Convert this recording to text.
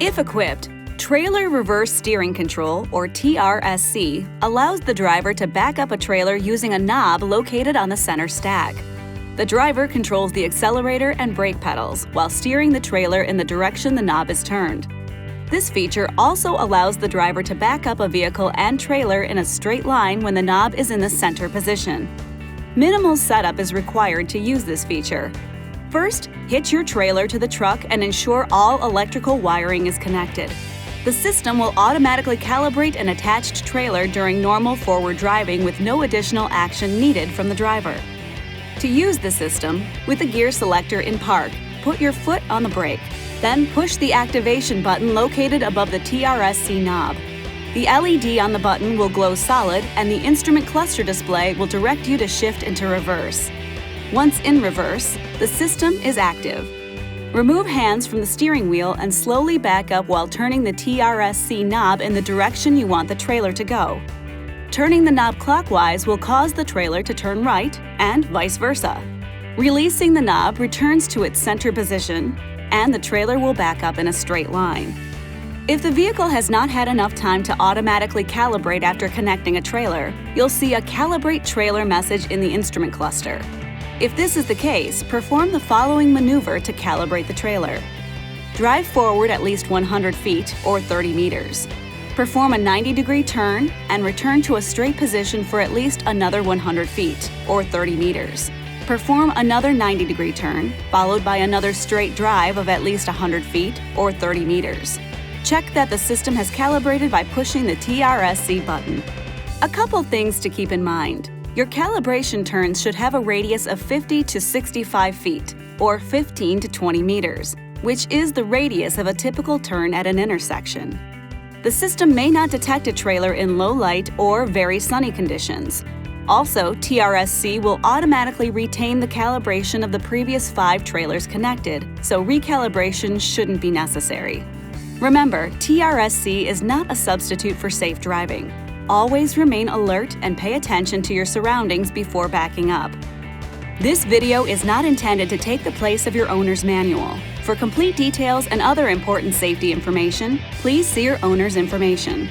If equipped, Trailer Reverse Steering Control, or TRSC, allows the driver to back up a trailer using a knob located on the center stack. The driver controls the accelerator and brake pedals while steering the trailer in the direction the knob is turned. This feature also allows the driver to back up a vehicle and trailer in a straight line when the knob is in the center position. Minimal setup is required to use this feature. First, hitch your trailer to the truck and ensure all electrical wiring is connected. The system will automatically calibrate an attached trailer during normal forward driving with no additional action needed from the driver. To use the system, with the gear selector in park, put your foot on the brake. Then push the activation button located above the TRSC knob. The LED on the button will glow solid and the instrument cluster display will direct you to shift into reverse. Once in reverse, the system is active. Remove hands from the steering wheel and slowly back up while turning the TRSC knob in the direction you want the trailer to go. Turning the knob clockwise will cause the trailer to turn right and vice versa. Releasing the knob returns to its center position, and the trailer will back up in a straight line. If the vehicle has not had enough time to automatically calibrate after connecting a trailer, you'll see a Calibrate Trailer message in the instrument cluster. If this is the case, perform the following maneuver to calibrate the trailer. Drive forward at least 100 feet or 30 meters. Perform a 90-degree turn and return to a straight position for at least another 100 feet or 30 meters. Perform another 90-degree turn, followed by another straight drive of at least 100 feet or 30 meters. Check that the system has calibrated by pushing the TRSC button. A couple things to keep in mind. Your calibration turns should have a radius of 50 to 65 feet, or 15 to 20 meters, which is the radius of a typical turn at an intersection. The system may not detect a trailer in low light or very sunny conditions. Also, TRSC will automatically retain the calibration of the previous 5 trailers connected, so recalibration shouldn't be necessary. Remember, TRSC is not a substitute for safe driving. Always remain alert and pay attention to your surroundings before backing up. This video is not intended to take the place of your owner's manual. For complete details and other important safety information, please see your owner's information.